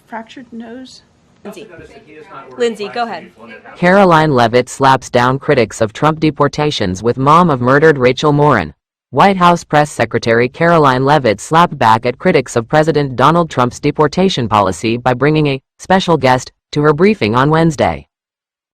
Fractured nose. Lindsay, go ahead. Karoline Leavitt slaps down critics of Trump deportations with mom of murdered Rachel Morin. White House Press Secretary Karoline Leavitt slapped back at critics of President Donald Trump's deportation policy by bringing a special guest to her briefing on Wednesday.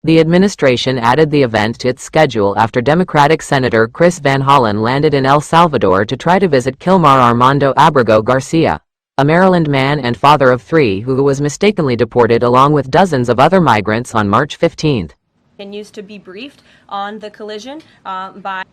The administration added the event to its schedule after Democratic Senator Chris Van Hollen landed in El Salvador to try to visit Kilmar Armando Abrego Garcia, a Maryland man and father of three who was mistakenly deported along with dozens of other migrants on March 15. Continues to be briefed on the collision by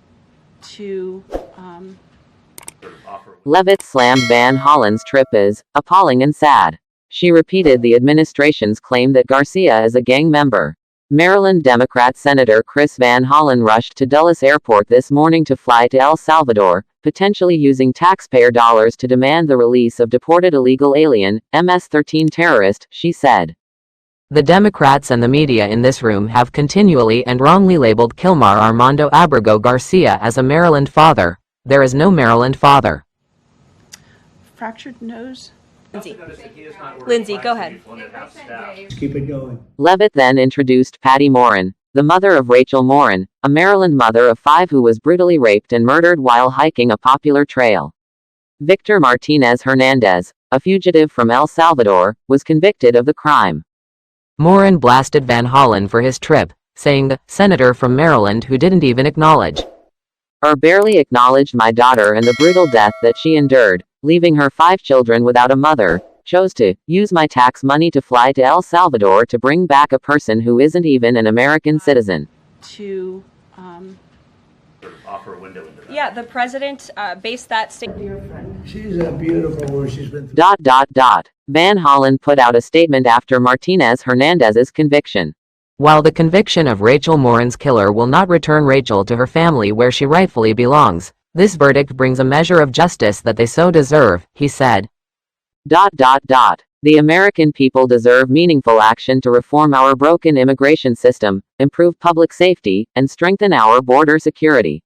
Leavitt slammed Van Hollen's trip as appalling and sad. She repeated the administration's claim that Garcia is a gang member. Maryland Democrat Senator Chris Van Hollen rushed to Dulles Airport this morning to fly to El Salvador, potentially using taxpayer dollars to demand the release of deported illegal alien, MS-13 terrorist, she said. The Democrats and the media in this room have continually and wrongly labeled Kilmar Armando Abrego Garcia as a Maryland father. There is no Maryland father. Fractured nose. Lindsay, go ahead. Keep it going. Leavitt then introduced Patty Morin, the mother of Rachel Morin, a Maryland mother of five who was brutally raped and murdered while hiking a popular trail. Victor Martinez Hernandez, a fugitive from El Salvador, was convicted of the crime. Morin blasted Van Hollen for his trip, saying the senator from Maryland who didn't even acknowledge or barely acknowledged my daughter and the brutal death that she endured, leaving her 5 children without a mother, chose to use my tax money to fly to El Salvador to bring back a person who isn't even an American citizen. Offer a window into that. Yeah, the president based that statement. She's a beautiful woman. She's been through. Van Hollen put out a statement after Martinez Hernandez's conviction. While the conviction of Rachel Morin's killer will not return Rachel to her family where she rightfully belongs, this verdict brings a measure of justice that they so deserve, he said. The American people deserve meaningful action to reform our broken immigration system, improve public safety, and strengthen our border security.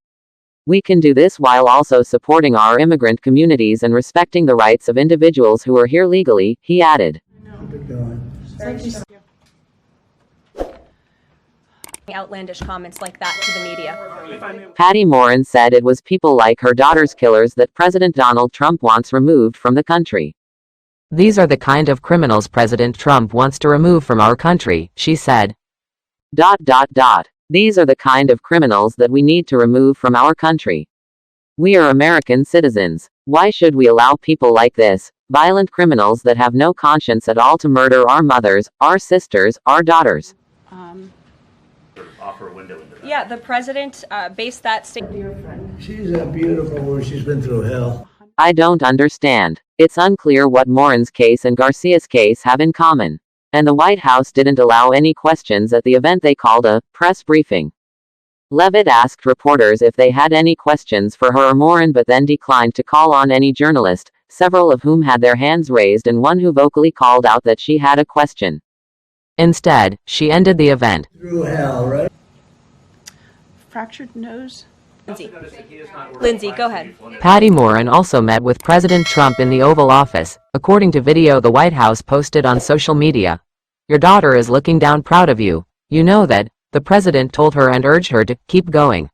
We can do this while also supporting our immigrant communities and respecting the rights of individuals who are here legally, he added. Keep it going. Outlandish comments like that to the media. Patty Morin said it was people like her daughter's killers that President Donald Trump wants removed from the country. These are the kind of criminals President Trump wants to remove from our country, she said. These are the kind of criminals that we need to remove from our country. We are American citizens. Why should we allow people like this, violent criminals that have no conscience at all, to murder our mothers, our sisters, our daughters? Offer a window into that. Yeah, the president based that statement. She's a beautiful woman. She's been through hell. I don't understand. It's unclear what Morin's case and Garcia's case have in common. And the White House didn't allow any questions at the event they called a press briefing. Leavitt asked reporters if they had any questions for her or Morin, but then declined to call on any journalist, several of whom had their hands raised and one who vocally called out that she had a question. Instead, she ended the event. Through hell, right? Fractured nose. Lindsay, go ahead. Patty Morin also met with President Trump in the Oval Office, according to video the White House posted on social media. Your daughter is looking down proud of you. You know that, the president told her and urged her to keep going.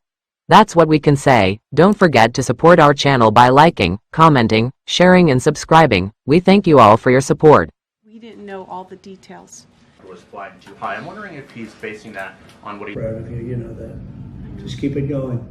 That's what we can say. Don't forget to support our channel by liking, commenting, sharing and subscribing. We thank you all for your support. We didn't know all the details. Was flying too high. I'm wondering if he's basing that on what he... Proud of you, you know that. Just keep it going.